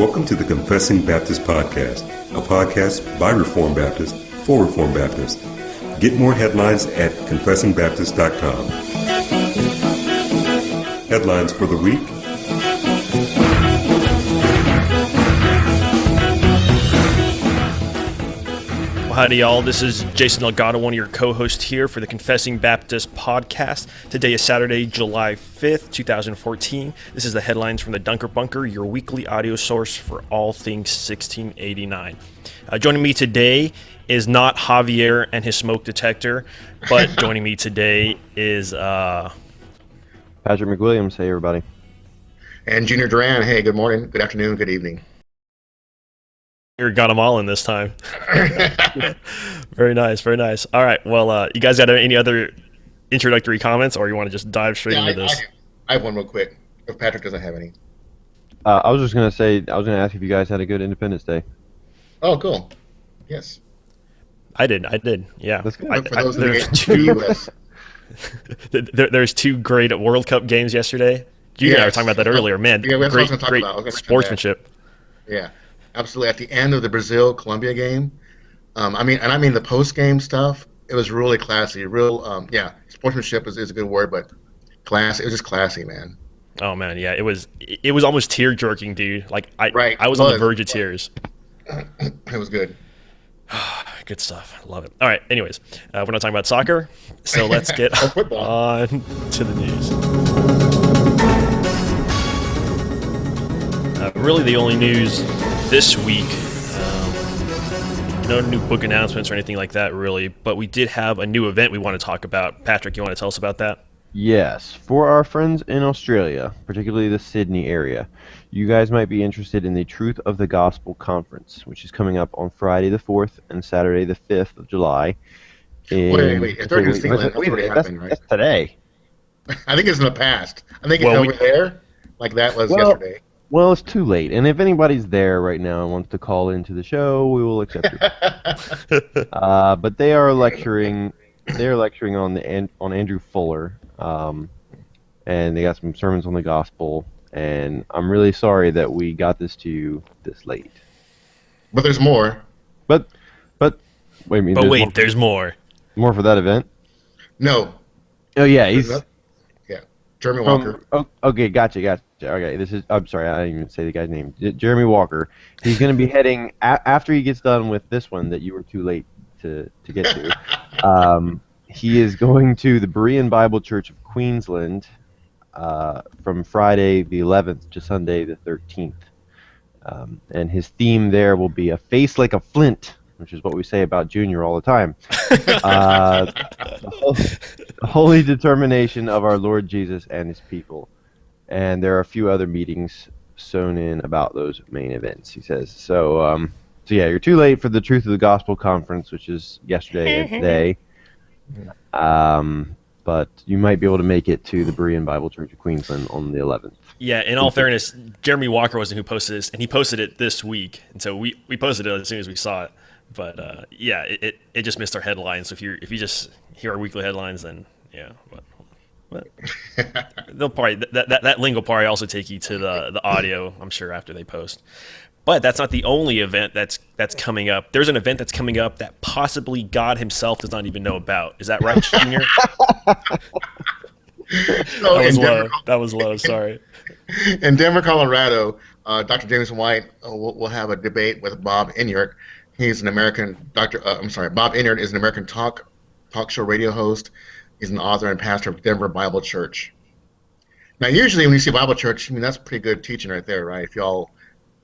Welcome to the Confessing Baptist Podcast, a podcast by Reformed Baptists for Reformed Baptists. Get more headlines at confessingbaptist.com. Headlines for the week. Well, howdy, y'all. This is Jason Delgado, one of your co-hosts here for the Confessing Baptist Podcast. Today is Saturday, July 5th, 2014. This is the headlines from the Dunker Bunker, your weekly audio source for all things 1689. Joining me today is not Javier and his smoke detector, but joining me today is Patrick McWilliams. Hey, everybody. And Junior Duran. Hey, good morning, good afternoon, good evening. You got them all in this time. Very nice, very nice. All right, well, you guys got any other introductory comments, or you want to just dive straight into this? I have one real quick, if Patrick doesn't have any. I was just going to say, I was going to ask if you guys had a good Independence Day. Oh, cool. Yes. I did, yeah. That's good. For those there's two great World Cup games yesterday. You and I were talking about that earlier. Man, great sportsmanship. Yeah. Absolutely. At the end of the Brazil-Colombia game, I mean the post-game stuff, it was really classy. Real, sportsmanship is a good word, but class. It was just classy, man. Oh man, yeah, it was almost tear-jerking, dude. Like I was on the verge of tears. It was good. Good stuff. I love it. All right. Anyways, we're not talking about soccer, so let's get on to the news. Really, the only news this week, no new book announcements or anything like that, really, but we did have a new event we want to talk about. Patrick, you want to tell us about that? Yes. For our friends in Australia, particularly the Sydney area, you guys might be interested in the Truth of the Gospel Conference, which is coming up on Friday the 4th and Saturday the 5th of July. Wait. If they're in New Zealand, that's already happening, right? That's today. I think it's in the past. I think it's over there, like that was yesterday. Well, it's too late, and if anybody's there right now and wants to call into the show, we will accept it. But they are lecturing. They're lecturing on Andrew Fuller, and they got some sermons on the gospel. And I'm really sorry that we got this to you this late. But there's more. But wait, there's more. More for that event? No. Oh yeah, Jeremy Walker. Okay, gotcha. Okay, I'm sorry, I didn't even say the guy's name. Jeremy Walker. He's going to be heading, after he gets done with this one that you were too late to get to, he is going to the Berean Bible Church of Queensland from Friday the 11th to Sunday the 13th. And his theme there will be a face like a flint, which is what we say about Junior all the time. The holy determination of our Lord Jesus and his people. And there are a few other meetings sewn in about those main events, he says. So yeah, you're too late for the Truth of the Gospel Conference, which is yesterday and today. But you might be able to make it to the Berean Bible Church of Queensland on the 11th. Yeah, in all fairness, Jeremy Walker wasn't who posted this, and he posted it this week. And so we posted it as soon as we saw it. But yeah, it just missed our headlines. So if you just hear our weekly headlines, then yeah. But they'll probably that link will probably also take you to the audio, I'm sure, after they post. But that's not the only event that's coming up. There's an event that's coming up that possibly God himself does not even know about. Is that right, Junior? That was low. Sorry. In Denver, Colorado, Dr. James White will have a debate with Bob Enyart. He's an American Bob Enyart is an American talk show radio host. He's an author and pastor of Denver Bible Church. Now, usually when you see Bible Church, I mean, that's pretty good teaching right there, right? If y'all,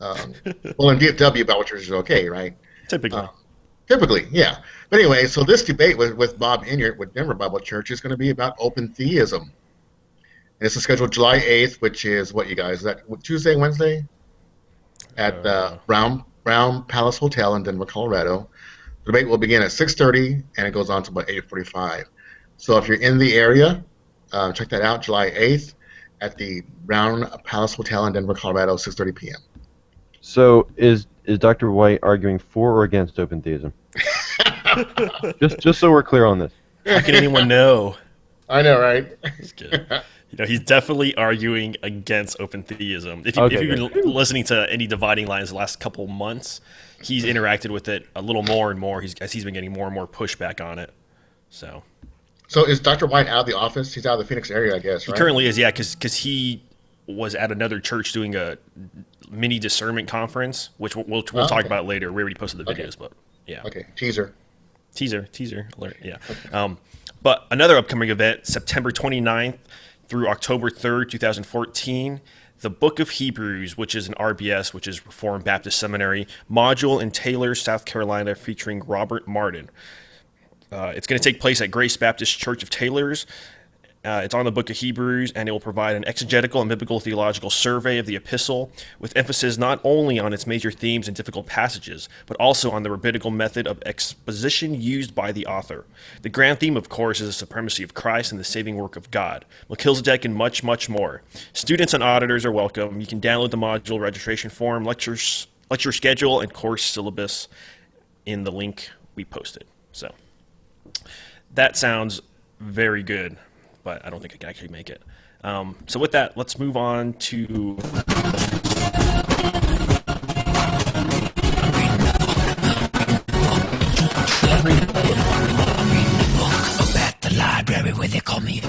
well, in DFW, Bible Church is okay, right? Typically, yeah. But anyway, so this debate with Bob Enyart with Denver Bible Church is going to be about open theism. And this is scheduled July 8th, which is what, you guys? Is that Tuesday, Wednesday? At Brown Palace Hotel in Denver, Colorado. The debate will begin at 6:30, and it goes on to about 8:45. So if you're in the area, check that out, July 8th at the Brown Palace Hotel in Denver, Colorado, 6:30 p.m. So is Dr. White arguing for or against open theism? just so we're clear on this. How can anyone know? I know, right? It's good. He's definitely arguing against open theism. If Okay, you've been listening to any dividing lines the last couple months, he's interacted with it a little more and more. As he's been getting more and more pushback on it. So So is Dr. White out of the office? He's out of the Phoenix area, I guess, he right? currently is, yeah, because he was at another church doing a mini discernment conference, which we'll talk about later. We already posted the videos, but yeah. Okay, teaser. Teaser alert, yeah. But another upcoming event, September 29th through October 3rd, 2014, the Book of Hebrews, which is an RBS, which is Reformed Baptist Seminary, module in Taylor, South Carolina, featuring Robert Martin. It's going to take place at Grace Baptist Church of Taylor's. It's on the Book of Hebrews, and it will provide an exegetical and biblical theological survey of the epistle, with emphasis not only on its major themes and difficult passages, but also on the rabbinical method of exposition used by the author. The grand theme, of course, is the supremacy of Christ and the saving work of God, Melchizedek, and much, much more. Students and auditors are welcome. You can download the module registration form, lecture schedule, and course syllabus in the link we posted. So that sounds very good, but I don't think I can actually make it. So with that, let's move on to... At the library where they call me.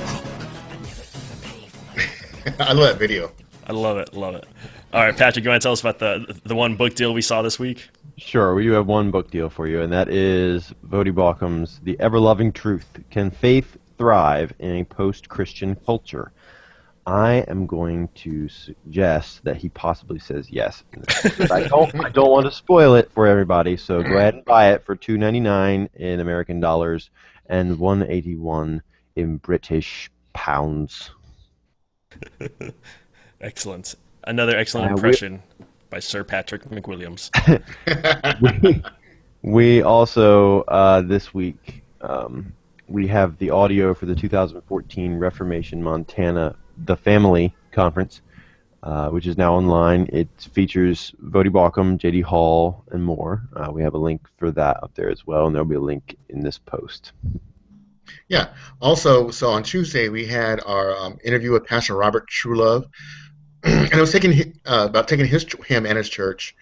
I love that video. I love it. All right, Patrick, you want to tell us about the one book deal we saw this week? Sure, we do have one book deal for you, and that is Vodi Balcom's The Ever-Loving Truth. Can Faith Thrive in a Post-Christian Culture? I am going to suggest that he possibly says yes. But I don't want to spoil it for everybody, so go ahead and buy it for $2.99 in American dollars and $1.81 in British pounds. Excellent. Another excellent impression by Sir Patrick McWilliams. We also, this week, we have the audio for the 2014 Reformation Montana The Family Conference, which is now online. It features Vodi Balcom, J.D. Hall, and more. We have a link for that up there as well, and there'll be a link in this post. Yeah. Also, so on Tuesday we had our interview with Pastor Robert Truelove, and it was about taking him and his church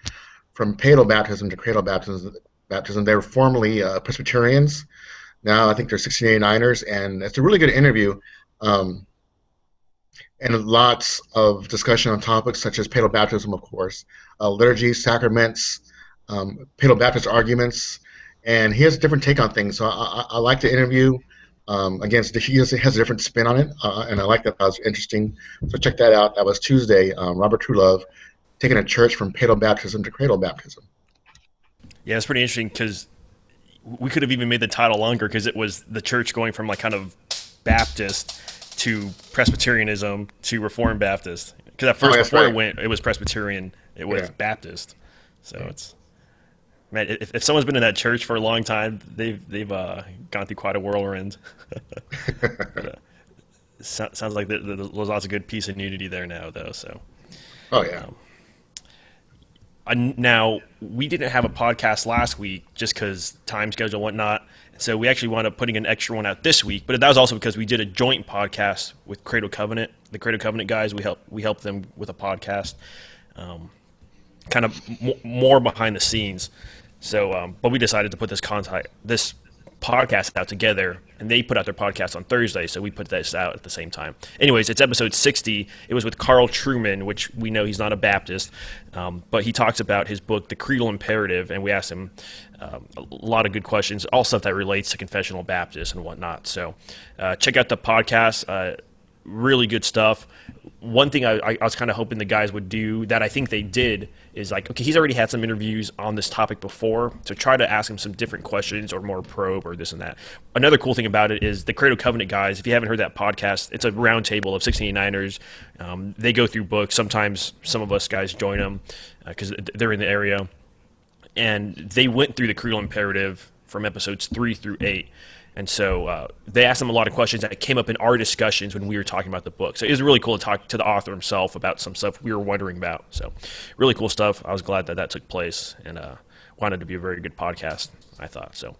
from paedo baptism to cradle baptism. They were formerly Presbyterians. Now I think they're 69ers, and it's a really good interview, and lots of discussion on topics such as paedo baptism, of course, liturgy, sacraments, paedo Baptist arguments, and he has a different take on things. So I like the interview. Again, he has a different spin on it, and I like that. That was interesting. So check that out. That was Tuesday. Robert Truelove taking a church from paedo baptism to cradle baptism. Yeah, it's pretty interesting because we could have even made the title longer because it was the church going from like kind of Baptist to Presbyterianism to Reformed Baptist. Because at first, it was Presbyterian, it was Baptist. So it's... Man, if someone's been in that church for a long time, they've gone through quite a whirlwind. But, sounds like there's lots of good peace and unity there now, though. So, oh yeah. Now we didn't have a podcast last week just because time schedule and whatnot, so we actually wound up putting an extra one out this week. But that was also because we did a joint podcast with Cradle Covenant, the Cradle Covenant guys. We helped them with a podcast, kind of more behind the scenes. So, but we decided to put this podcast out together, and they put out their podcast on Thursday, so we put this out at the same time. Anyways, it's episode 60. It was with Carl Truman, which we know he's not a Baptist, but he talks about his book, The Creedal Imperative, and we asked him a lot of good questions, all stuff that relates to confessional Baptists and whatnot. So check out the podcast. Really good stuff. One thing I was kind of hoping the guys would do that I think they did is like, okay, he's already had some interviews on this topic before, so try to ask him some different questions or more probe or this and that. Another cool thing about it is the Cradle Covenant guys, if you haven't heard that podcast, it's a round table of 69ers. They go through books. Sometimes some of us guys join them because they're in the area. And they went through the Creedal Imperative from episodes 3 through 8. And so they asked him a lot of questions that came up in our discussions when we were talking about the book. So it was really cool to talk to the author himself about some stuff we were wondering about. So really cool stuff. I was glad that took place and wanted to be a very good podcast, I thought. So,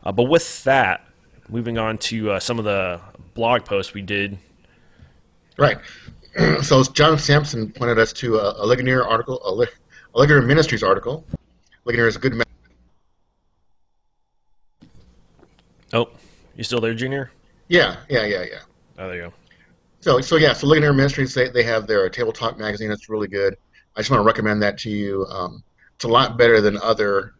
but with that, moving on to some of the blog posts we did. Right. So John Sampson pointed us to a Ligonier article, a Ligonier Ministries article. Ligonier is a good. Oh, you still there, Junior? Yeah. Oh, there you go. So Ligonier Ministries, they have their Table Talk magazine. It's really good. I just want to recommend that to you. It's a lot better than other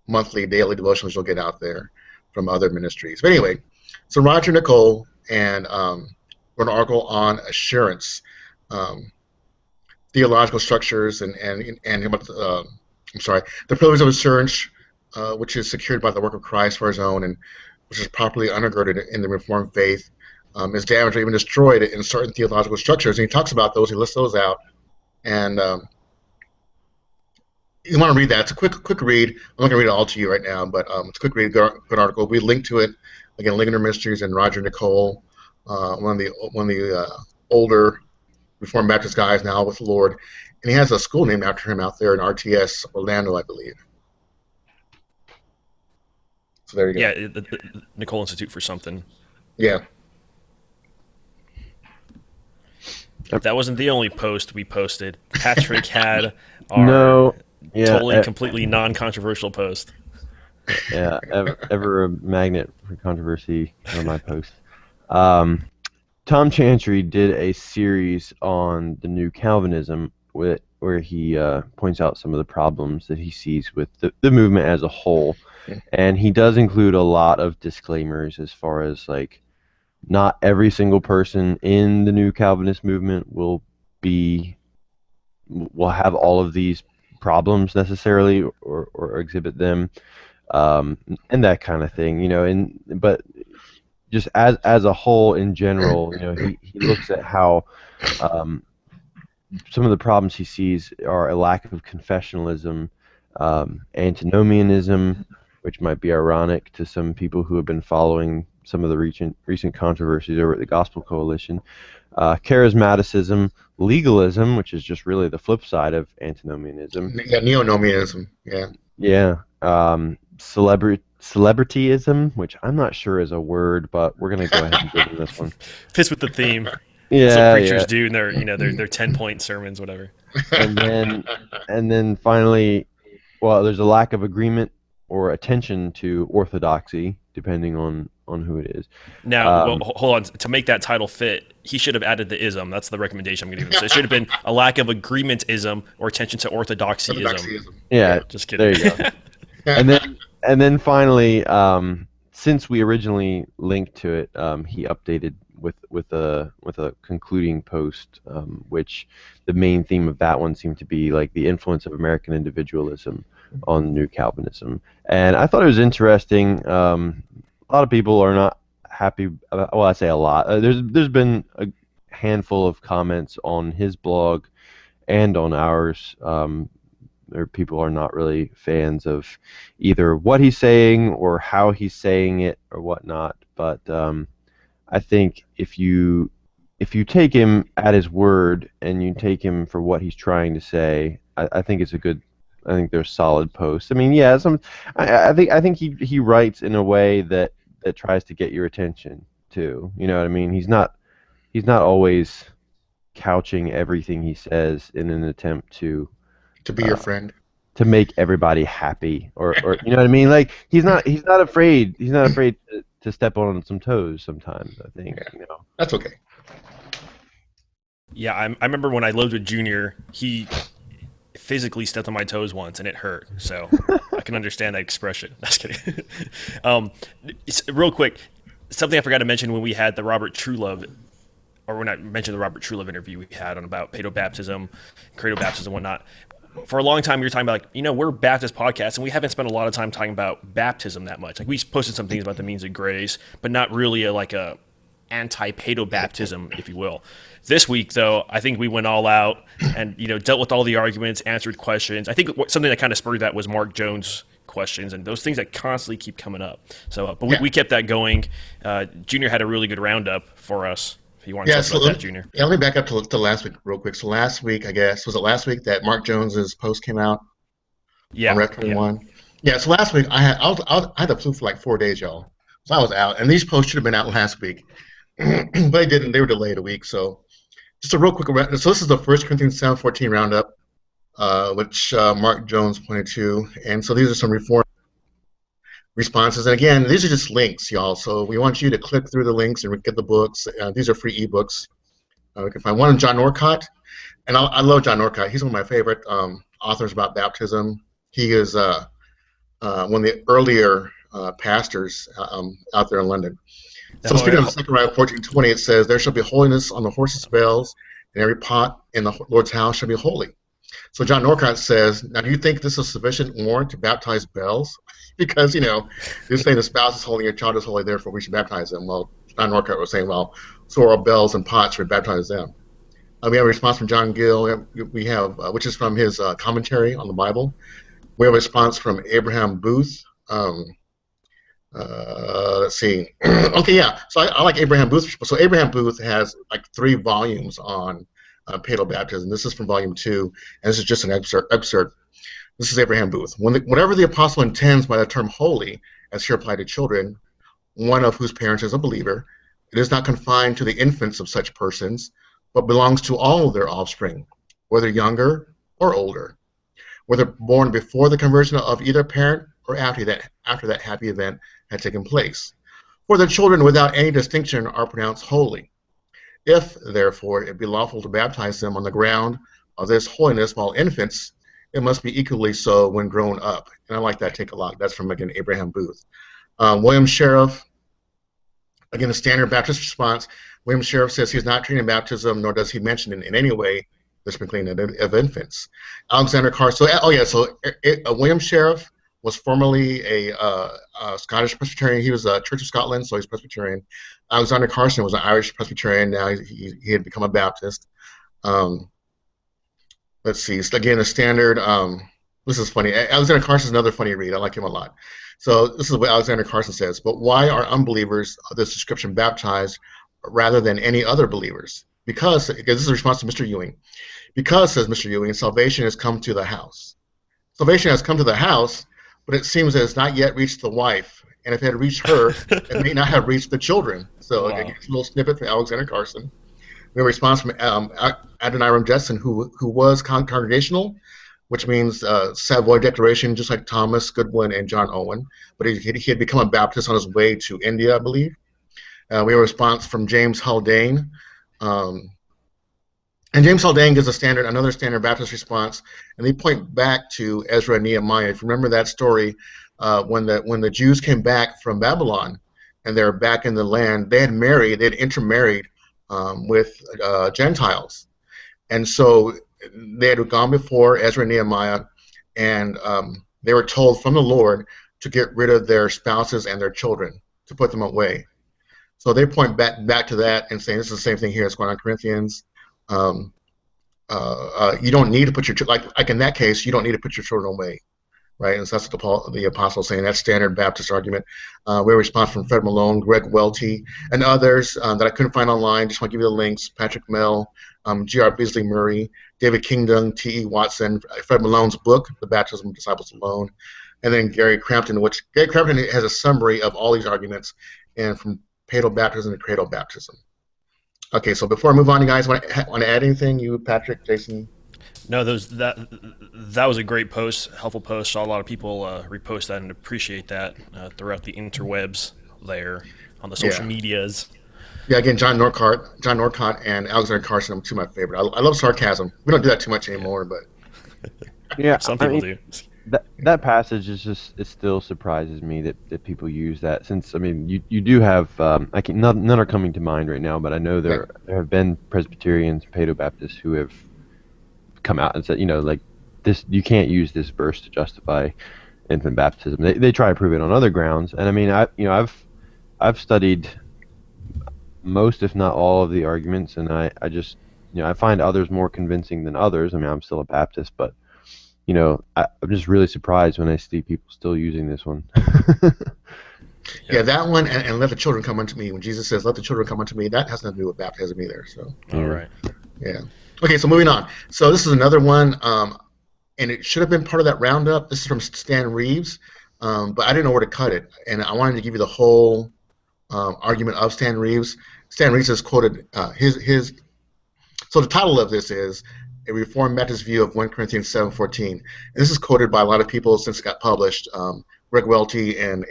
monthly, daily devotionals you'll get out there from other ministries. But anyway, so Roger Nicole and wrote an article on assurance, theological structures, and about the privilege of assurance, which is secured by the work of Christ for His own, and which is properly undergirded in the Reformed faith, is damaged or even destroyed in certain theological structures. And he talks about those. He lists those out, and you want to read that. It's a quick read. I'm not going to read it all to you right now, but it's a quick read, good article. We link to it again. Ligonier Ministries and Roger Nicole, one of the older Reformed Baptist guys now with the Lord, and he has a school named after him out there in RTS Orlando, I believe. So there you go. Yeah, the Nicole Institute for something. Yeah. That wasn't the only post we posted. Patrick had our totally, completely non-controversial post. Yeah, ever a magnet for controversy on my post. Tom Chantry did a series on the new Calvinism where he points out some of the problems that he sees with the movement as a whole. And he does include a lot of disclaimers as far as like not every single person in the new Calvinist movement will have all of these problems necessarily or exhibit them, and that kind of thing, but just as a whole in general, he looks at how some of the problems he sees are a lack of confessionalism, antinomianism, which might be ironic to some people who have been following some of the recent controversies over at the Gospel Coalition, charismaticism, legalism, which is just really the flip side of antinomianism. Yeah, neonomianism. Yeah. Yeah. Celebrityism, which I'm not sure is a word, but we're gonna go ahead and give him this one. Fits with the theme. Yeah, that's what preachers do in their their 10-point sermons, whatever. And then finally, well, there's a lack of agreement or attention to orthodoxy, depending on who it is. Now, hold on. To make that title fit, he should have added the ism. That's the recommendation I'm going to give him. So it should have been a lack of agreement-ism or attention to orthodoxy-ism. Yeah, just kidding. There you go. and then finally, since we originally linked to it, he updated with a concluding post, which the main theme of that one seemed to be like the influence of American individualism on New Calvinism, and I thought it was interesting. A lot of people are not happy about, well, I say a lot. There's been a handful of comments on his blog and on ours. People are not really fans of either what he's saying or how he's saying it or whatnot. But I think if you take him at his word and you take him for what he's trying to say, I think it's a good. I think they're solid posts. I mean, yeah, I think he writes in a way that tries to get your attention too. You know what I mean? He's not always couching everything he says in an attempt to be your friend, to make everybody happy, or you know what I mean? Like he's not afraid to step on some toes sometimes. I think that's okay. Yeah, I remember when I lived with Junior, he physically stepped on my toes once and it hurt, so I can understand that expression. Just kidding. Real quick, something I forgot to mention when we had the Robert Truelove, or when I mentioned the Robert Truelove interview we had on about paedobaptism, cradobaptism, and whatnot. For a long time, we were talking about, we're Baptist podcasts, and we haven't spent a lot of time talking about baptism that much. Like, we posted some things about the means of grace, but not really a anti-paedobaptism, if you will. This week, though, I think we went all out and dealt with all the arguments, answered questions. I think something that kind of spurred that was Mark Jones' questions and those things that constantly keep coming up. So, but we kept that going. Junior had a really good roundup for us. If you want to talk about that, Junior. Yeah, let me back up to last week real quick. So last week, I guess, was it last week that Mark Jones's post came out? Yeah. On Rev 21. Yeah. So last week I had the flu for like 4 days, y'all. So I was out, and these posts should have been out last week, but they didn't. They were delayed a week. So just a real quick. So this is the 1 Corinthians 7:14 roundup, which Mark Jones pointed to, and so these are some reform responses. And again, these are just links, y'all. So we want you to click through the links and get the books. These are free ebooks. We can find one on John Norcott, and I love John Norcott. He's one of my favorite authors about baptism. He is one of the earlier pastors out there in London. So speaking of Zechariah 14:20, it says, "There shall be holiness on the horses' bells, and every pot in the Lord's house shall be holy." So John Norcott says, now do you think this is sufficient warrant to baptize bells? Because, you're saying the spouse is holy, your child is holy, therefore we should baptize them. Well, John Norcott was saying, well, so are bells and pots, we baptize them. We have a response from John Gill, we have, which is from his commentary on the Bible. We have a response from Abraham Booth. Let's see. Okay, yeah. So I like Abraham Booth. So Abraham Booth has like 3 volumes on paedo baptism. This is from volume 2, and this is just an excerpt. This is Abraham Booth. Whatever the apostle intends by the term holy, as here applied to children, one of whose parents is a believer, it is not confined to the infants of such persons, but belongs to all of their offspring, whether younger or older, whether born before the conversion of either parent or after that happy event had taken place. For the children without any distinction are pronounced holy. If, therefore, it be lawful to baptize them on the ground of this holiness while infants, it must be equally so when grown up. And I like that take a lot. That's from, again, Abraham Booth. William Sheriff, again, a standard Baptist response. William Sheriff says he's not treating baptism, nor does he mention in any way the sprinkling of infants. Alexander Carson, William Sheriff was formerly a Scottish Presbyterian. He was a Church of Scotland, so he's Presbyterian. Alexander Carson was an Irish Presbyterian. Now he had become a Baptist. Let's see. So again, a standard. This is funny. Alexander Carson is another funny read. I like him a lot. So this is what Alexander Carson says. But why are unbelievers of this description baptized rather than any other believers? Because this is a response to Mr. Ewing. Because, says Mr. Ewing, salvation has come to the house. Salvation has come to the house, but it seems that it's not yet reached the wife. And if it had reached her, it may not have reached the children. So wow. Again, a little snippet from Alexander Carson. We have a response from Adoniram Judson, who was congregational, which means Savoy Declaration, just like Thomas Goodwin and John Owen. But he had become a Baptist on his way to India, I believe. We have a response from James Haldane. And James Haldane gives another standard Baptist response, and they point back to Ezra and Nehemiah. If you remember that story, when the Jews came back from Babylon and they're back in the land, they had intermarried with Gentiles, and so they had gone before Ezra and Nehemiah, and they were told from the Lord to get rid of their spouses and their children, to put them away. So they point back to that and saying this is the same thing here that's going on in Corinthians. You don't need to put your like in that case, you don't need to put your children away, right? And so that's what the apostle is saying. That's standard Baptist argument. We have a response from Fred Malone, Greg Welty, and others that I couldn't find online. Just want to give you the links: Patrick Mell, G.R. Beasley Murray, David Kingdon, T.E. Watson, Fred Malone's book, The Baptism of Disciples Alone, and then Gary Crampton, which Gary Crampton has a summary of all these arguments, and from paedo baptism to cradle baptism. Okay, so before I move on, you guys want to add anything? You, Patrick, Jason? No, that was a great post, helpful post. Saw a lot of people repost that and appreciate that throughout the interwebs there on the social medias. Yeah, again, John Norcott, and Alexander Carson are two of my favorite. I love sarcasm. We don't do that too much anymore, but yeah, some people do. That passage is just, it still surprises me that people use that, since, I mean, you do have, none are coming to mind right now, but I know there have been Presbyterians, Paedo Baptists who have come out and said, like, this, you can't use this verse to justify infant baptism. They try to prove it on other grounds, and I mean, I've studied most, if not all, of the arguments, and I just, I find others more convincing than others. I mean, I'm still a Baptist, but I'm just really surprised when I see people still using this one. Yeah, that one, and let the children come unto me. When Jesus says, let the children come unto me, that has nothing to do with baptism either. So. All right. Yeah. Okay, so moving on. So this is another one, and it should have been part of that roundup. This is from Stan Reeves, but I didn't know where to cut it, and I wanted to give you the whole argument of Stan Reeves. Stan Reeves has quoted his. So the title of this is A Reformed Baptist View of 1 Corinthians 7:14. And this is quoted by a lot of people since it got published. Greg Welty and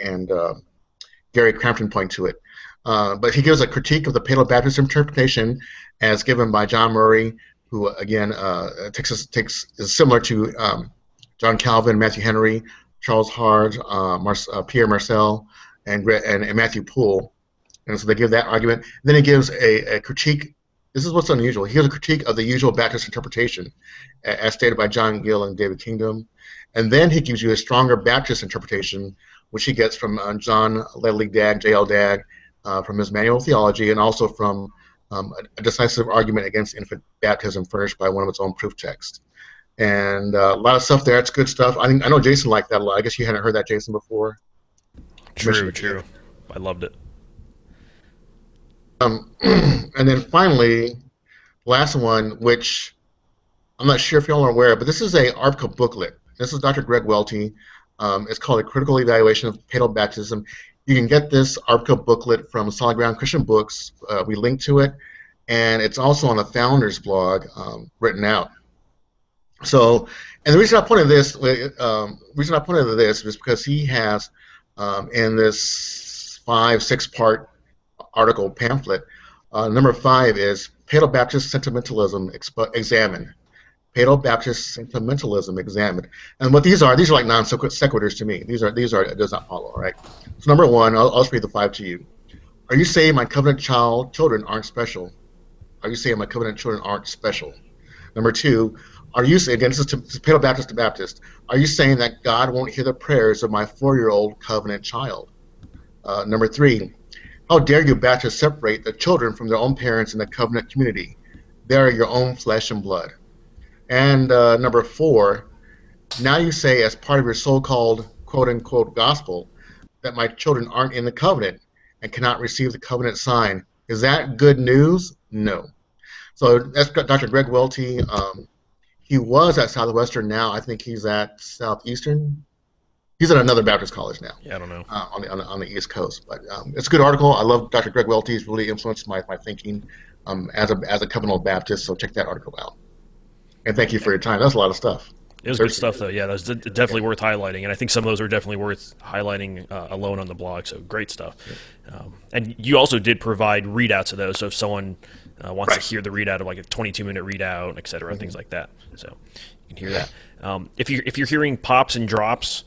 Gary Crampton point to it. But he gives a critique of the Paleo Baptist interpretation as given by John Murray, who again is similar to John Calvin, Matthew Henry, Charles Hard, Pierre Marcel, and Matthew Poole. And so they give that argument. Then he gives a critique. This is what's unusual. He gives a critique of the usual Baptist interpretation, as stated by John Gill and David Kingdom. And then he gives you a stronger Baptist interpretation, which he gets from John Ledley Dagg, J.L. Dagg, from his Manual of Theology, and also from a decisive argument against infant baptism furnished by one of its own proof texts. And a lot of stuff there. It's good stuff. I know Jason liked that a lot. I guess you hadn't heard that, Jason, before. True. I loved it. And then finally, last one, which I'm not sure if y'all are aware of, but this is a ARPCA booklet. This is Dr. Greg Welty. It's called A Critical Evaluation of Paleo Baptism. You can get this ARPCA booklet from Solid Ground Christian Books. We link to it, and it's also on the Founders blog, written out. So, and the reason I pointed this, is because he has in this 5-6-part article pamphlet. Number 5 is Paleo Baptist Sentimentalism Examined. Paleo Baptist Sentimentalism Examined. And what these are like non sequiturs to me. These are it does not follow. All right. So number 1, I'll just read the 5 to you. Are you saying my covenant children aren't special? Are you saying my covenant children aren't special? Number 2, are you saying, again, this is Paleo Baptist to Baptist, are you saying that God won't hear the prayers of my 4-year-old covenant child? Number 3, how dare you Baptists separate the children from their own parents in the covenant community? They are your own flesh and blood. And number 4, now you say as part of your so-called quote-unquote gospel that my children aren't in the covenant and cannot receive the covenant sign. Is that good news? No. So that's Dr. Greg Welty. He was at Southwestern. Now I think he's at Southeastern. He's at another Baptist college now. Yeah, I don't know. On the East Coast, but it's a good article. I love Dr. Greg Welty. He's really influenced my thinking as a covenantal Baptist. So check that article out. And thank you for your time. That's a lot of stuff. It was good stuff, though. Yeah, that was definitely worth highlighting, and I think some of those are definitely worth highlighting alone on the blog. So great stuff. And you also did provide readouts of those. So if someone wants to hear the readout of like a 22-minute readout, et cetera, things like that. So you can hear that. If you're hearing pops and drops,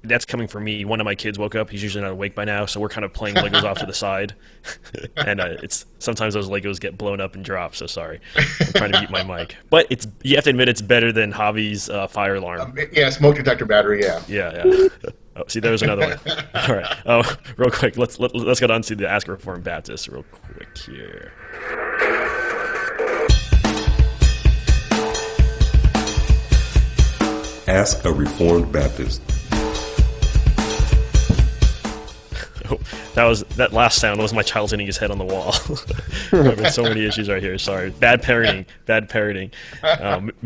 that's coming from me. One of my kids woke up. He's usually not awake by now, so we're kind of playing Legos off to the side. And it's sometimes those Legos get blown up and drop, so sorry. I'm trying to mute my mic. But you have to admit it's better than Javi's fire alarm. Yeah, smoke detector battery, yeah. Yeah. Oh, see, there was another one. All right. Real quick, let's get on to the Ask a Reformed Baptist real quick here. Ask a Reformed Baptist. That last sound was my child hitting his head on the wall. There have been so many issues right here. Sorry. Bad parenting.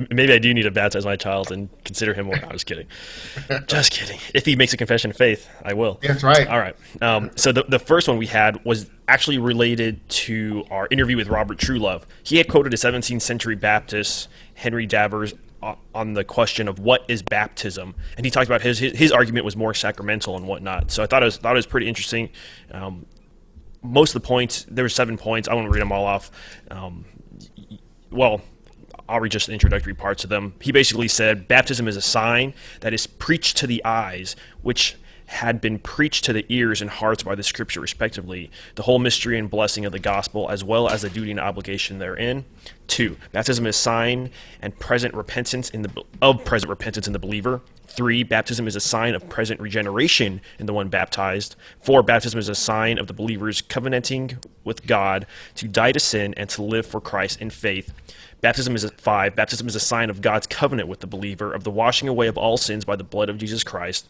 Maybe I do need to baptize my child and consider him more. I was kidding. Just kidding. If he makes a confession of faith, I will. That's right. All right. So the first one we had was actually related to our interview with Robert Truelove. He had quoted a 17th century Baptist, Henry Davers, on the question of what is baptism, and he talked about his argument was more sacramental and whatnot. So I thought it was pretty interesting. Most of the points, there were 7 points. I won't read them all off. Well, I'll read just the introductory parts of them. He basically said baptism is a sign that is preached to the eyes, which had been preached to the ears and hearts by the Scripture, respectively, the whole mystery and blessing of the gospel, as well as the duty and obligation therein. 2, baptism is sign and present repentance in the believer. 3, baptism is a sign of present regeneration in the one baptized. 4, baptism is a sign of the believer's covenanting with God to die to sin and to live for Christ in faith. 5, baptism is a sign of God's covenant with the believer, of the washing away of all sins by the blood of Jesus Christ.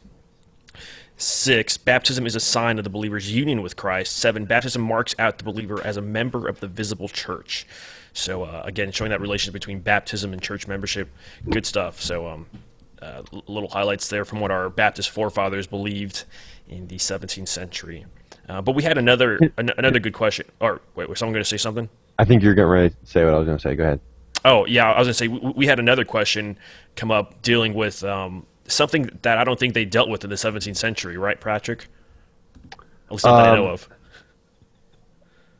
6, baptism is a sign of the believer's union with Christ. 7, baptism marks out the believer as a member of the visible church. So, again, showing that relationship between baptism and church membership. Good stuff. So, little highlights there from what our Baptist forefathers believed in the 17th century. But we had another good question. Or wait, was someone going to say something? I think you're getting ready to say what I was going to say. Go ahead. Oh yeah, I was going to say we had another question come up dealing with something that I don't think they dealt with in the 17th century, right, Patrick? At least not that I know of.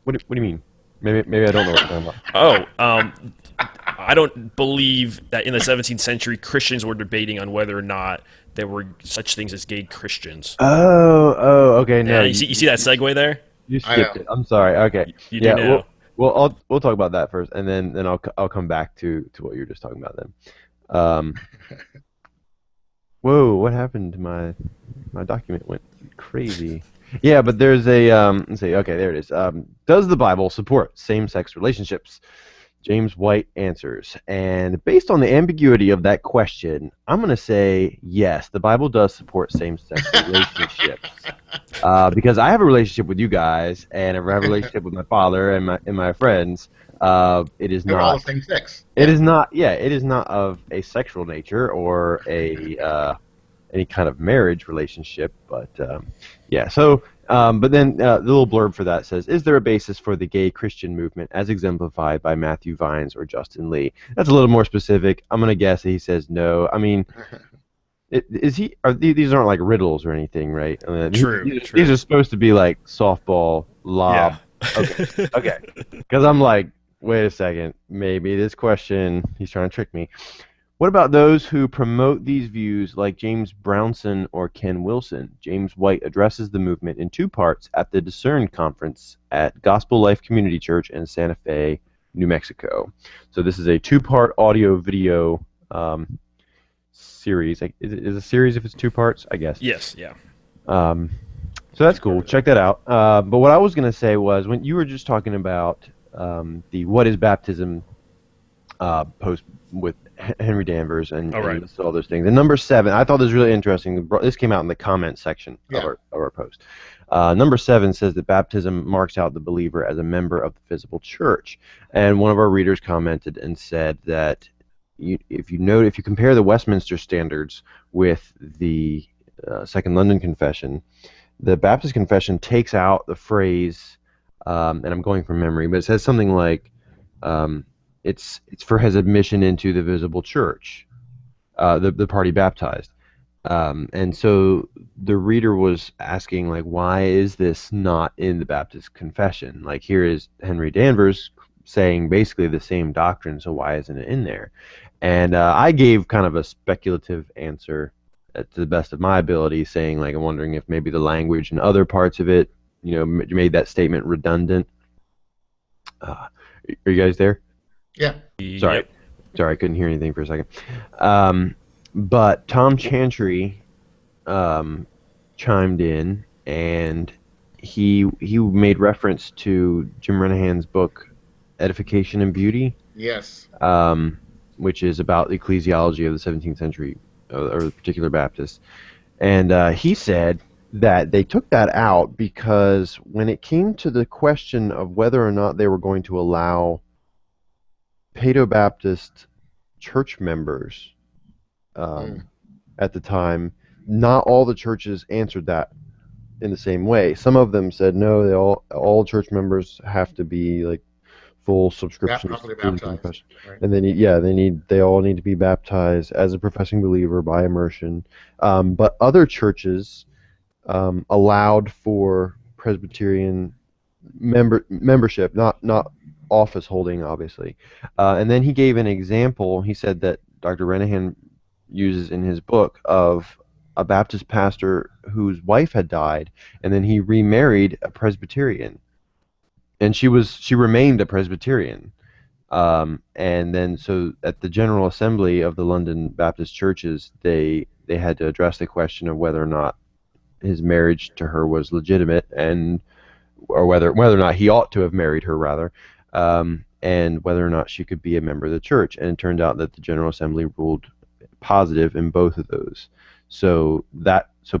What do you mean? Maybe I don't know what you're talking Oh, about. I don't believe that in the 17th century Christians were debating on whether or not there were such things as gay Christians. Okay. No, You see that segue there? you skipped it. I'm sorry. Okay. You do know. We'll talk about that first, and then I'll come back to what you were just talking about then. Whoa, what happened to my document? Went crazy. Yeah, but there's a let's see. Okay, there it is. Does the Bible support same-sex relationships? James White answers, and based on the ambiguity of that question, I'm going to say yes. The Bible does support same-sex relationships because I have a relationship with you guys, and I have a relationship with my father and my friends. It is They're all not. the same sex. It is not. Yeah, it is not of a sexual nature or a any kind of marriage relationship, but yeah. So, but then the little blurb for that says, "Is there a basis for the gay Christian movement as exemplified by Matthew Vines or Justin Lee?" That's a little more specific. I'm gonna guess that he says no. I mean, these aren't like riddles or anything, right? I mean, True. These are supposed to be like softball lob. Yeah. Okay. Because I'm like, wait a second, maybe this question he's trying to trick me. What about those who promote these views like James Brownson or Ken Wilson? James White addresses the movement in two parts at the Discern Conference at Gospel Life Community Church in Santa Fe, New Mexico. So this is a two-part audio-video series. Is a series if it's two parts? I guess. Yes, yeah. So that's cool. Check that out. But what I was going to say was when you were just talking about the What is Baptism post with Henry Danvers and all those things. And number 7, I thought this was really interesting. This came out in the comment section of our post. Number 7 says that baptism marks out the believer as a member of the visible church. And one of our readers commented and said that if you compare the Westminster Standards with the Second London Confession, the Baptist Confession takes out the phrase, and I'm going from memory, but it says something like, it's for his admission into the visible church, the party baptized. And so the reader was asking, like, why is this not in the Baptist Confession? Like, here is Henry Danvers saying basically the same doctrine, so why isn't it in there? And I gave kind of a speculative answer to the best of my ability, saying, like, I'm wondering if maybe the language and other parts of it, made that statement redundant. Are you guys there? Yeah. Sorry. Yep. Sorry, I couldn't hear anything for a second. But Tom Chantry chimed in, and he made reference to Jim Renahan's book, Edification and Beauty. Yes. Which is about the ecclesiology of the 17th century, or the particular Baptists. And he said that they took that out because when it came to the question of whether or not they were going to allow Paedo-Baptist church members at the time, not all the churches answered that in the same way. Some of them said no, all church members have to be like full subscriptions to the confession, right? And they all need to be baptized as a professing believer by immersion. But other churches allowed for Presbyterian membership, not office holding, obviously. And then he gave an example. He said that Dr. Renahan uses in his book of a Baptist pastor whose wife had died, and then he remarried a Presbyterian, and she remained a Presbyterian. And then so at the General Assembly of the London Baptist churches, they had to address the question of whether or not his marriage to her was legitimate, or whether or not he ought to have married her, rather. And whether or not she could be a member of the church. And it turned out that the General Assembly ruled positive in both of those. So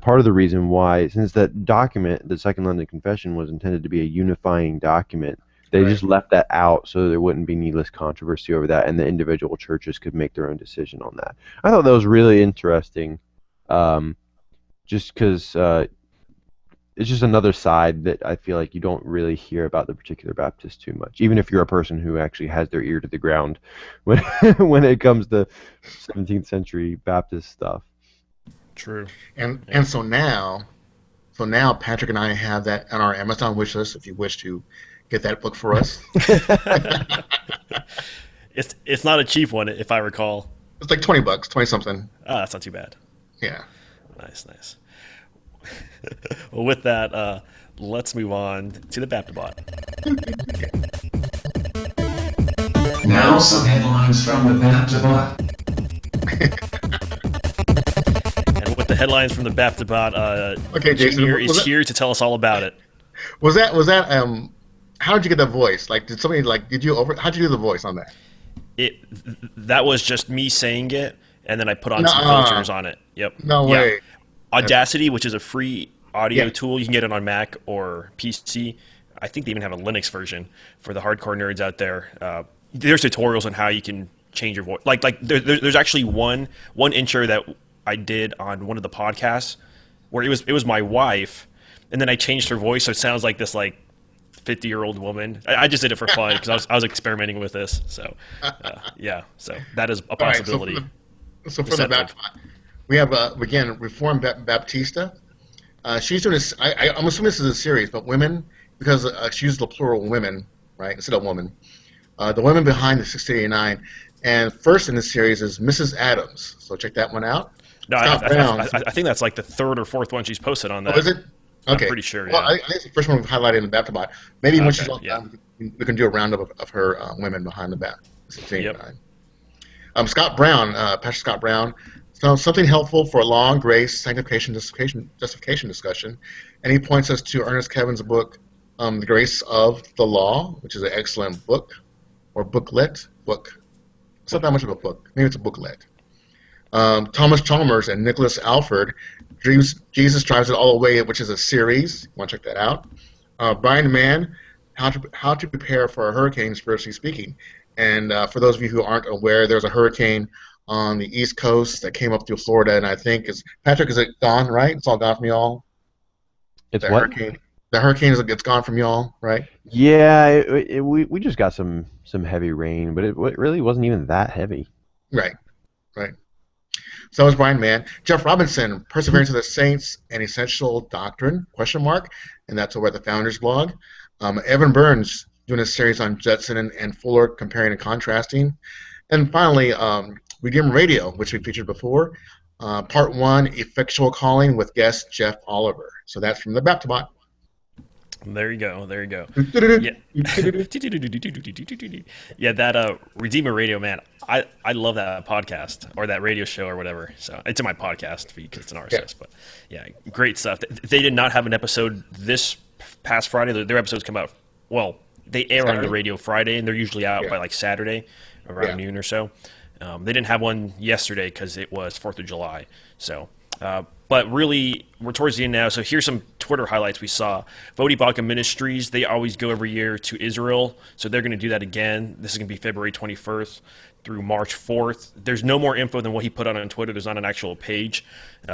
part of the reason why, since that document, the Second London Confession, was intended to be a unifying document, they just left that out so there wouldn't be needless controversy over that, and the individual churches could make their own decision on that. I thought that was really interesting, just because it's just another side that I feel like you don't really hear about the particular Baptist too much, even if you're a person who actually has their ear to the ground when when it comes to 17th century Baptist stuff. True. And so now Patrick and I have that on our Amazon wish list. If you wish to get that book for us, It's not a cheap one, if I recall. it's like $20, 20 something. Ah, that's not too bad. Yeah. Nice. Well, with that, let's move on to the Baptibot. Now some headlines from the Baptibot. And with the headlines from the Baptibot, Okay, Jason, Junior was is that- here to tell us all about it. Was that how did you get that voice? Like, did somebody how'd you do the voice on that? That was just me saying it, and then I put on some Nuh-uh. filters on it. Yep. No Yeah. way. Audacity, which is a free audio Yeah. tool, you can get it on Mac or PC. I think they even have a Linux version for the hardcore nerds out there. There's tutorials on how you can change your voice. There's actually one intro that I did on one of the podcasts where it was my wife, and then I changed her voice so it sounds like this 50-year-old woman. I just did it for fun because I was experimenting with this. So yeah, so that is a possibility. All right, so for the Baptibot, we have again Reformed Baptista. She's doing this. I'm assuming this is a series, but women, because she used the plural women, right, instead of woman. The women behind the 1689, and first in the series is Mrs. Adams. So check that one out. No, I think that's like the third or fourth one she's posted on that. Oh, is it? Okay. I'm pretty sure. Well, Yeah. I think it's the first one we've highlighted in the Baptibot. Maybe when she's all yeah. done, we can do a roundup of her women behind the bat. Yep. Scott Brown, Pastor Scott Brown. So something helpful for a law and grace, sanctification, justification discussion, and he points us to Ernest Kevin's book, The Grace of the Law, which is an excellent book, or booklet. It's not that much of a book. Maybe it's a booklet. Thomas Chalmers and Nicholas Alford, Jesus Drives It All Away, which is a series. You want to check that out. Brian Mann, How to Prepare for a Hurricane, Spiritually Speaking. And for those of you who aren't aware, there's a hurricane on the East Coast that came up through Florida, and I think Patrick, is it gone, right? It's all gone from y'all? It's The what? hurricane. The hurricane it's gone from y'all, right? Yeah, we just got some heavy rain, but it really wasn't even that heavy. Right. So is Brian Mann. Jeff Robinson, Perseverance of the Saints and Essential Doctrine, ? And that's over at the Founders blog. Evan Burns doing a series on Judson and Fuller, comparing and contrasting. And finally, Redeemer Radio, which we featured before. Part 1, Effectual Calling with guest Jeff Oliver. So that's from the Baptibot. There you go. Yeah, that Redeemer Radio, man. I love that podcast or that radio show or whatever. So it's in my podcast feed because it's an RSS. Yeah. But yeah, great stuff. They did not have an episode this past Friday. Their episodes come out. Well, they air on the radio Friday, and they're usually out by like Saturday around noon or so. They didn't have one yesterday because it was 4th of July. So. But really, we're towards the end now, so here's some Twitter highlights we saw. Vodi Baca Ministries, they always go every year to Israel, so they're going to do that again. This is going to be February 21st through March 4th. There's no more info than what he put on Twitter. There's not an actual page,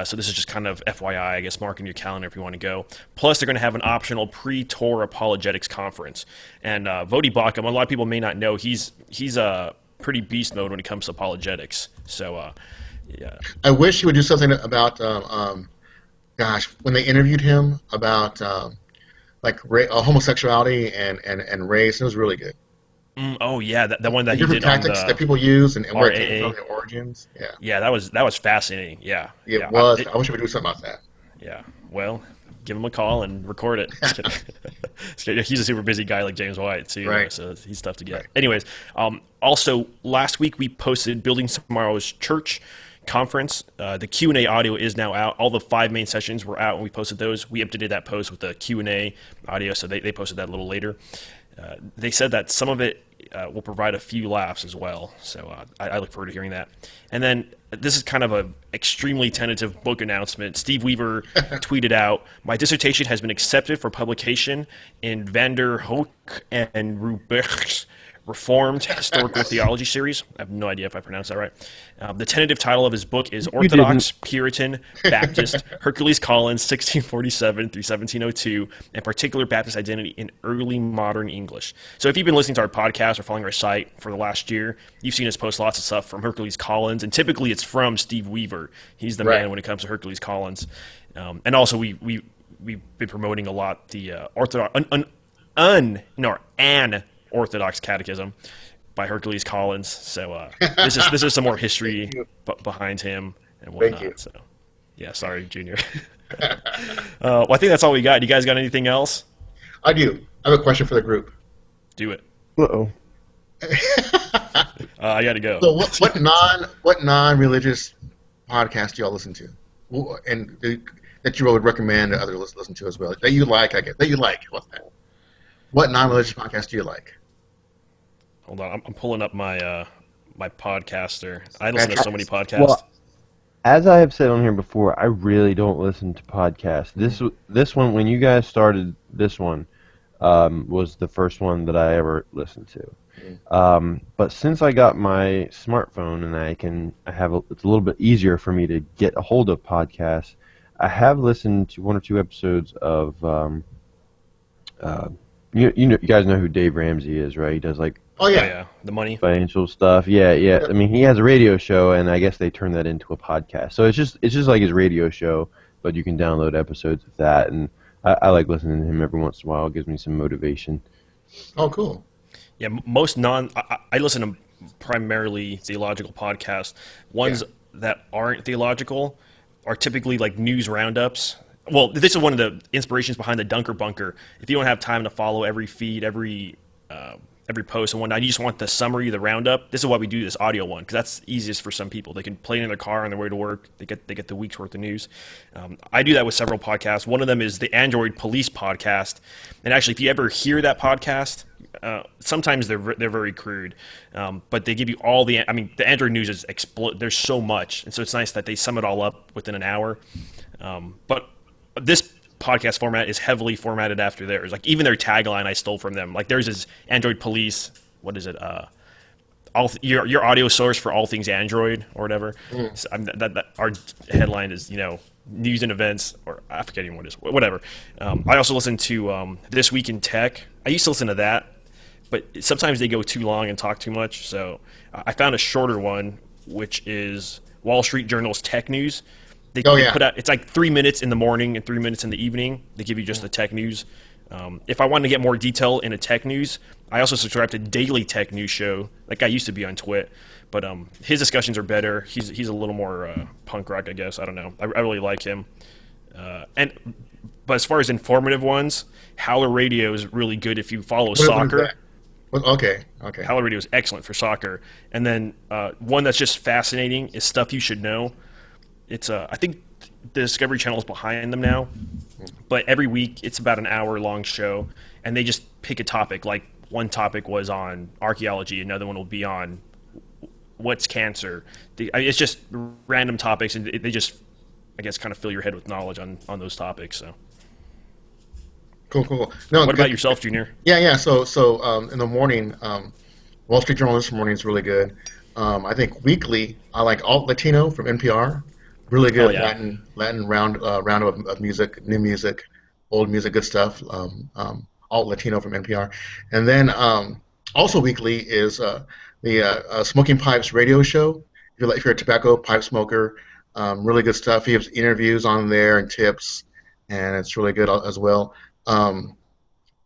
so this is just kind of FYI, I guess, mark in your calendar if you want to go. Plus, they're going to have an optional pre-tour apologetics conference. And Vodi Baca, a lot of people may not know, he's a pretty beast mode when it comes to apologetics. So, yeah. I wish he would do something about, when they interviewed him about homosexuality and race. It was really good. Oh yeah, that one that he different did on tactics the that people use and where it came RAA. from, the origins. Yeah, Yeah, that was fascinating. Yeah, it was. I wish we would do something about that. Yeah, well, give him a call and record it. Just kidding. Just kidding. He's a super busy guy like James White too, Right. so he's tough to get. Right. Anyways, also last week we posted Building Tomorrow's Church conference. The Q&A audio is now out. All the 5 main sessions were out when we posted those. We updated that post with the Q&A audio, so they posted that a little later. They said that some of it will provide a few laughs as well, so I look forward to hearing that. And then this is kind of a extremely tentative book announcement. Steve Weaver tweeted out, "My dissertation has been accepted for publication in Van der Hoek and Ruberg's Reformed Historical Theology series. I have no idea if I pronounced that right. The tentative title of his book is Orthodox, Puritan, Baptist, Hercules Collins, 1647 through 1702, and Particular Baptist Identity in Early Modern English. So if you've been listening to our podcast or following our site for the last year, you've seen us post lots of stuff from Hercules Collins, and typically it's from Steve Weaver. He's the man when it comes to Hercules Collins. And also we've been promoting a lot the Orthodox, an Orthodox Catechism by Hercules Collins. So this is some more history behind him and whatnot. Thank you. So yeah, sorry, Junior. Well, I think that's all we got. You guys got anything else? I do. I have a question for the group. Do it. Uh-oh. I got to go. So what non-religious podcast do y'all listen to, and that you would recommend others listen to as well, that you like? I guess that you like. What non-religious podcast do you like? Hold on, I'm pulling up my my podcaster. I listen to so many podcasts. Well, as I have said on here before, I really don't listen to podcasts. This one, when you guys started this one, was the first one that I ever listened to. But since I got my smartphone and it's a little bit easier for me to get a hold of podcasts, I have listened to one or two episodes of. You guys know who Dave Ramsey is, right? He does like the money financial stuff. Yeah. I mean, he has a radio show, and I guess they turned that into a podcast. So it's just like his radio show, but you can download episodes of that, and I like listening to him every once in a while. It gives me some motivation. Oh, cool. Yeah, I listen to primarily theological podcasts. Ones that aren't theological are typically like news roundups. Well, this is one of the inspirations behind the Dunker Bunker. If you don't have time to follow every feed, every post and whatnot, you just want the summary, the roundup. This is why we do this audio one, because that's easiest for some people. They can play it in their car on their way to work. They get the week's worth of news. I do that with several podcasts. One of them is the Android Police podcast. And actually, if you ever hear that podcast, sometimes they're very crude, but they give you all the Android news is there's so much, and so it's nice that they sum it all up within an hour. But this podcast format is heavily formatted after theirs. Like even their tagline I stole from them. Like theirs is Android Police. What is it? Your audio source for all things Android or whatever. So, our headline is news and events, or I forget even what it is. Whatever. I also listen to This Week in Tech. I used to listen to that, but sometimes they go too long and talk too much. So I found a shorter one, which is Wall Street Journal's Tech News. They put out, it's like 3 minutes in the morning and 3 minutes in the evening. They give you just the tech news. If I want to get more detail in a tech news, I also subscribe to Daily Tech News Show. That guy used to be on Twit, but his discussions are better. He's a little more punk rock, I guess. I don't know. I really like him. But as far as informative ones, Howler Radio is really good if you follow soccer. Okay. Howler Radio is excellent for soccer. And then one that's just fascinating is Stuff You Should Know. It's I think the Discovery Channel is behind them now, but every week it's about an hour-long show, and they just pick a topic. Like one topic was on archaeology, another one will be on what's cancer. It's just random topics, and they just, I guess, kind of fill your head with knowledge on those topics. So cool. No, what about yourself, Junior? Yeah. So in the morning, Wall Street Journal this morning is really good. I think weekly I like Alt Latino from NPR. Really good Latin round of music, new music, old music, good stuff. Alt Latino from NPR, and then also weekly is the Smoking Pipes radio show. If you're a tobacco pipe smoker, really good stuff. He has interviews on there and tips, and it's really good as well. And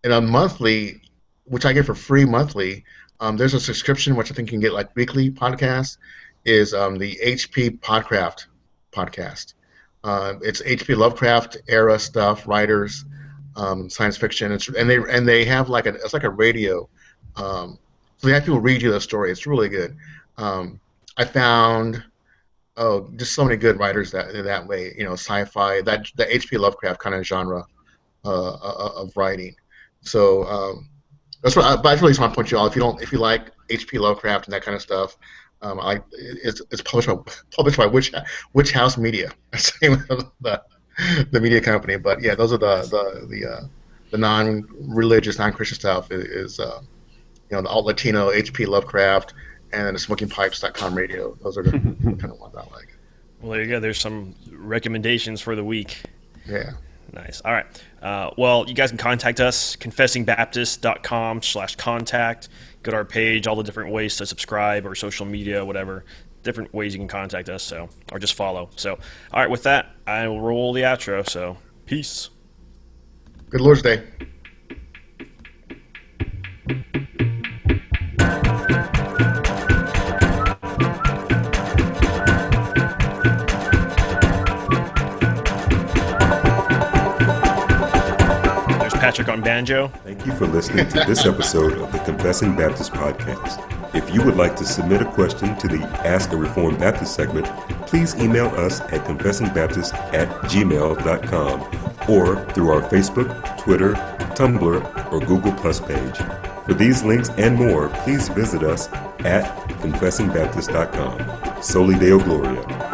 a monthly, which I get for free monthly, there's a subscription which I think you can get like weekly podcasts. Is the HP Podcraft podcast. It's H.P. Lovecraft era stuff, writers, science fiction. And they have it's like a radio. So they have people read you the story. It's really good. I found just so many good writers that way. Sci-fi, the H.P. Lovecraft kind of genre of writing. So that's what. But I really just want to point you all. If you like H.P. Lovecraft and that kind of stuff. It's published by Witch House Media. That's the name of the media company. But yeah, those are the non-religious, non-Christian stuff is the Alt Latino, HP Lovecraft, and the SmokingPipes.com radio. Those are the kind of ones I like. Well, there you go. There's some recommendations for the week. Yeah. Nice. All right. Well, you guys can contact us, confessingbaptist.com/contact. Go to our page, all the different ways to subscribe or social media, whatever. Different ways you can contact us, or just follow. So, all right, with that, I will roll the outro. So, peace. Good Lord's Day. Patrick on banjo. Thank you for listening to this episode of the Confessing Baptist Podcast. If you would like to submit a question to the Ask a Reformed Baptist segment, please email us at confessingbaptist@gmail.com or through our Facebook, Twitter, Tumblr, or Google Plus page. For these links and more, please visit us at confessingbaptist.com. Soli Deo Gloria.